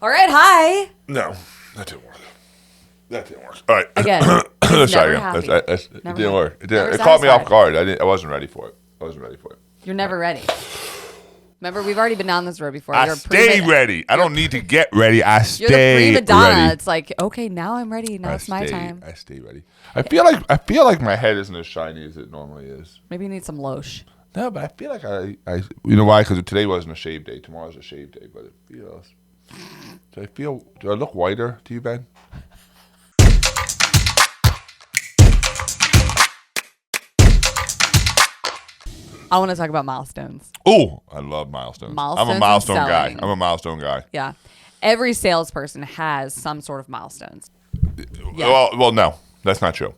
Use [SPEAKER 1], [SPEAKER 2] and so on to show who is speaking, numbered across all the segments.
[SPEAKER 1] All right, hi.
[SPEAKER 2] No, that didn't work. That didn't work. All right.
[SPEAKER 1] Again,
[SPEAKER 2] Let's try
[SPEAKER 1] never
[SPEAKER 2] again.
[SPEAKER 1] happy.
[SPEAKER 2] It
[SPEAKER 1] Never
[SPEAKER 2] didn't work.
[SPEAKER 1] Never
[SPEAKER 2] It caught me off
[SPEAKER 1] satisfied.
[SPEAKER 2] guard. I wasn't ready for it.
[SPEAKER 1] You're never ready. Remember, we've already been down this road before.
[SPEAKER 2] I
[SPEAKER 1] You're a
[SPEAKER 2] stay
[SPEAKER 1] prima-
[SPEAKER 2] ready. I don't need to get ready. I
[SPEAKER 1] You're the
[SPEAKER 2] stay
[SPEAKER 1] prima donna.
[SPEAKER 2] ready.
[SPEAKER 1] It's like, okay, now I'm ready. Now it's my time.
[SPEAKER 2] I stay ready. I feel like my head isn't as shiny as it normally is.
[SPEAKER 1] Maybe you need some lotion.
[SPEAKER 2] No, but I feel like I you know why? Because today wasn't a shave day. Tomorrow's a shave day, but it feels. Do I look whiter to you, Ben?
[SPEAKER 1] I want to talk about milestones.
[SPEAKER 2] Oh, I love milestones.
[SPEAKER 1] Milestones
[SPEAKER 2] I'm a
[SPEAKER 1] and
[SPEAKER 2] milestone guy.
[SPEAKER 1] selling.
[SPEAKER 2] I'm a milestone guy.
[SPEAKER 1] Yeah. Every salesperson has some sort of milestones. Yeah.
[SPEAKER 2] Well, no, that's not true.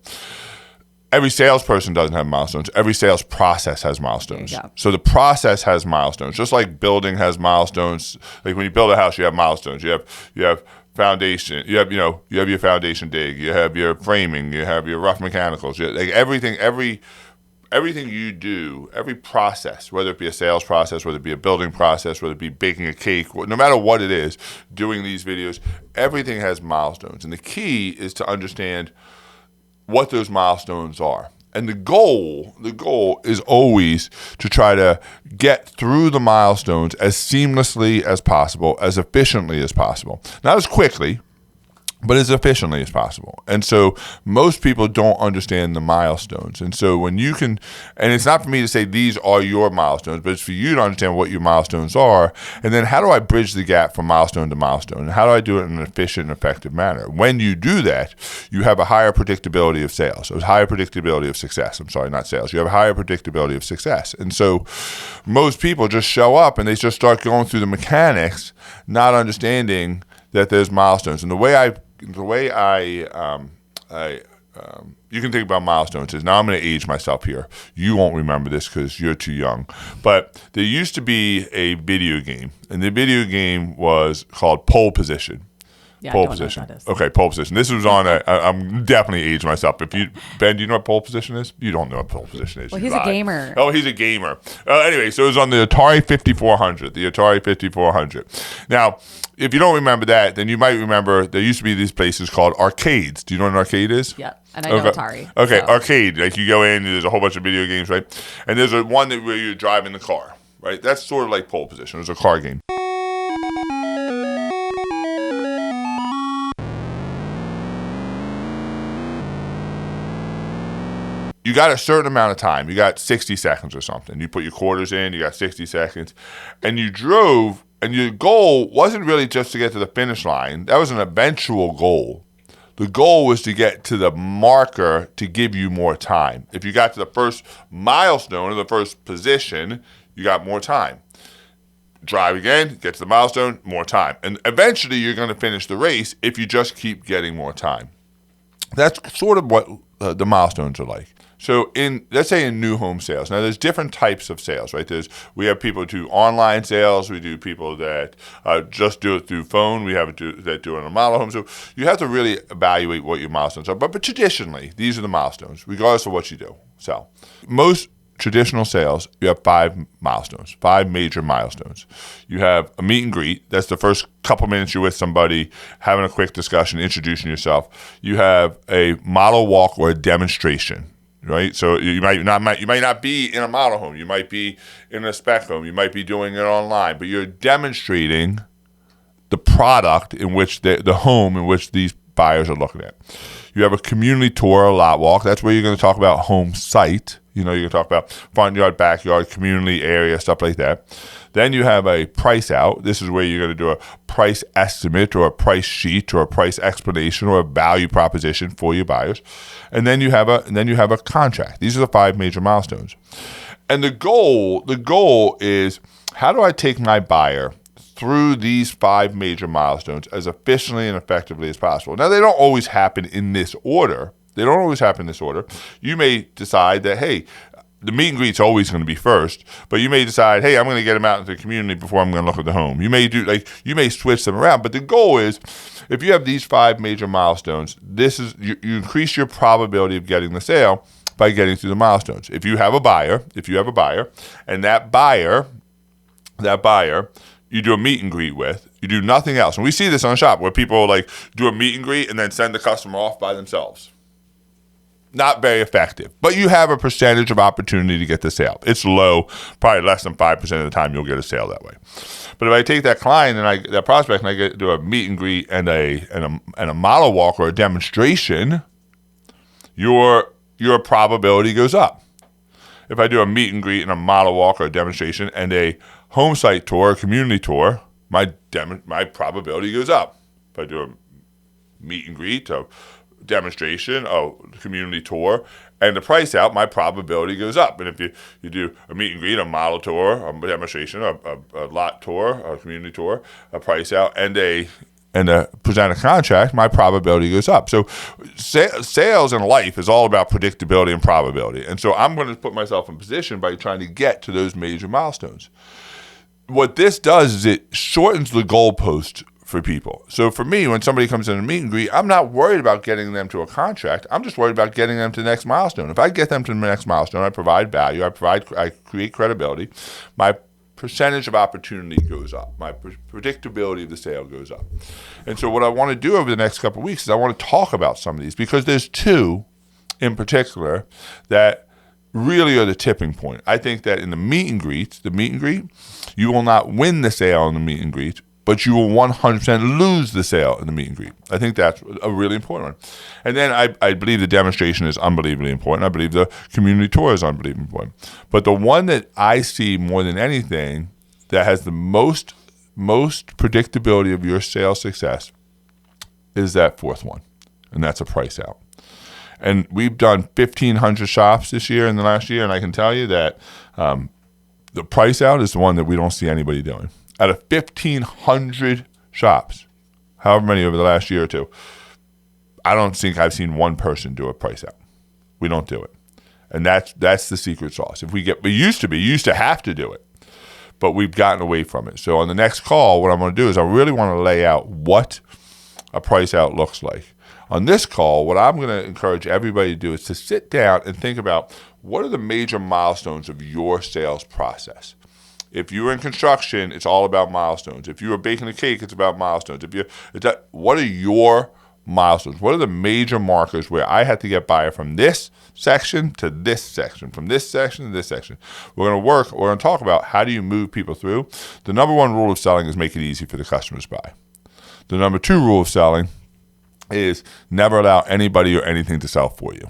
[SPEAKER 2] Every salesperson doesn't have milestones. Every sales process has milestones.
[SPEAKER 1] There you go.
[SPEAKER 2] So the process has milestones, just like building has milestones. Like when you build a house, you have milestones. You have foundation. You have your foundation dig. You have your framing. You have your rough mechanicals. Like everything you do, every process, whether it be a sales process, whether it be a building process, whether it be baking a cake, no matter what it is, doing these videos, everything has milestones. And the key is to understand what those milestones are. And the goal is always to try to get through the milestones as seamlessly as possible, as efficiently as possible. Not as quickly, but as efficiently as possible. And so most people don't understand the milestones. And so when you can, and it's not for me to say these are your milestones, but it's for you to understand what your milestones are. And then how do I bridge the gap from milestone to milestone? And how do I do it in an efficient and effective manner? When you do that, you have a higher predictability of sales, a higher predictability of success. I'm sorry, not sales. You have a higher predictability of success. And so most people just show up and they just start going through the mechanics, not understanding that there's milestones. And the way you can think about milestones is, now I'm going to age myself here. You won't remember this because you're too young. But there used to be a video game, and the video game was called Pole Position.
[SPEAKER 1] Yeah,
[SPEAKER 2] Pole
[SPEAKER 1] I don't
[SPEAKER 2] position.
[SPEAKER 1] know what that is.
[SPEAKER 2] Okay, pole position. This was on I'm definitely aged myself. Ben, do you know what pole position is? You don't know what pole position is.
[SPEAKER 1] Well,
[SPEAKER 2] You
[SPEAKER 1] he's a
[SPEAKER 2] lied.
[SPEAKER 1] gamer.
[SPEAKER 2] Oh, he's a gamer. Anyway, so it was on the Atari 5400. The Atari 5400. Now, if you don't remember that, then you might remember there used to be these places called arcades. Do you know what an arcade is?
[SPEAKER 1] Yeah, and I know Atari.
[SPEAKER 2] Okay,
[SPEAKER 1] so.
[SPEAKER 2] arcade. Like you go in, there's a whole bunch of video games, right? And there's one where you're driving the car, right? That's sort of like pole position. It's a car game. You got a certain amount of time. You got 60 seconds or something. You put your quarters in, you got 60 seconds. And you drove, and your goal wasn't really just to get to the finish line. That was an eventual goal. The goal was to get to the marker to give you more time. If you got to the first milestone or the first position, you got more time. Drive again, get to the milestone, more time. And eventually you're going to finish the race if you just keep getting more time. That's sort of what the milestones are like. So let's say in new home sales, now there's different types of sales, right? We have people who do online sales. We do people that just do it through phone. We have that do it in a model home. So you have to really evaluate what your milestones are. But traditionally, these are the milestones, regardless of what you do. So most traditional sales, you have 5 milestones, 5 major milestones. You have a meet and greet. That's the first couple minutes you're with somebody, having a quick discussion, introducing yourself. You have a model walk or a demonstration. Right, so you might not be in a model home. You might be in a spec home. You might be doing it online, but you're demonstrating the product in which the home in which these buyers are looking at. You have a community tour, a lot walk. That's where you're going to talk about home site. You're going to talk about front yard, backyard, community area, stuff like that. Then you have a price out. This is where you're going to do a price estimate or a price sheet or a price explanation or a value proposition for your buyers. And then you have a contract. These are the 5 major milestones. And the goal is, how do I take my buyer through these 5 major milestones as efficiently and effectively as possible? Now, they don't always happen in this order. You may decide that, hey, the meet and greet's always going to be first, but you may decide, hey, I'm going to get them out into the community before I'm going to look at the home. You may switch them around, but the goal is, if you have these 5 major milestones, you increase your probability of getting the sale by getting through the milestones. If you have a buyer, and that buyer you do a meet and greet with, You do nothing else. And we see this on the shop where people like do a meet and greet and then send the customer off by themselves. Not very effective. But you have a percentage of opportunity to get the sale. It's low, probably less than 5% of the time you'll get a sale that way. But if I take that client and that prospect and I do a meet and greet and a model walk or a demonstration, your probability goes up. If I do a meet and greet and a model walk or a demonstration and a home site tour, a community tour, my probability goes up. If I do a meet and greet, a demonstration, a community tour, and the price out, my probability goes up. And if you do a meet and greet, a model tour, a demonstration, a lot tour, a community tour, a price out, and present a contract, my probability goes up. So sales in life is all about predictability and probability. And so I'm going to put myself in position by trying to get to those major milestones. What this does is it shortens the goalpost for people. So for me, when somebody comes in a meet and greet, I'm not worried about getting them to a contract. I'm just worried about getting them to the next milestone. If I get them to the next milestone, I provide value, I create credibility, my percentage of opportunity goes up. My predictability of the sale goes up. And so what I want to do over the next couple of weeks is I want to talk about some of these because there's two in particular that really are the tipping point. I think that in the meet and greet, you will not win the sale in the meet and greet, but you will 100% lose the sale in the meet and greet. I think that's a really important one. And then I believe the demonstration is unbelievably important. I believe the community tour is unbelievably important. But the one that I see more than anything that has the most predictability of your sales success is that fourth one, and that's a price out. And we've done 1,500 shops this year in the last year, and I can tell you that the price out is the one that we don't see anybody doing. Out of 1,500 shops, however many over the last year or two, I don't think I've seen one person do a price out. We don't do it. And that's the secret sauce. We used to have to do it, but we've gotten away from it. So on the next call, what I'm going to do is I really want to lay out what a price out looks like. On this call, what I'm going to encourage everybody to do is to sit down and think about what are the major milestones of your sales process. If you're in construction, it's all about milestones. If you're baking a cake, it's about milestones. What are your milestones? What are the major markers where I had to get buyer from this section to this section, from this section to this section? We're going to talk about how do you move people through. The number one rule of selling is make it easy for the customers to buy. The number two rule of selling is never allow anybody or anything to sell for you.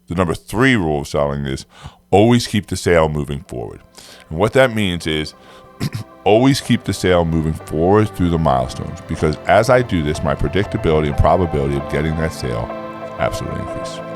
[SPEAKER 2] The number three rule of selling is always keep the sale moving forward. And what that means is always keep the sale moving forward through the milestones, because as I do this, my predictability and probability of getting that sale absolutely increase.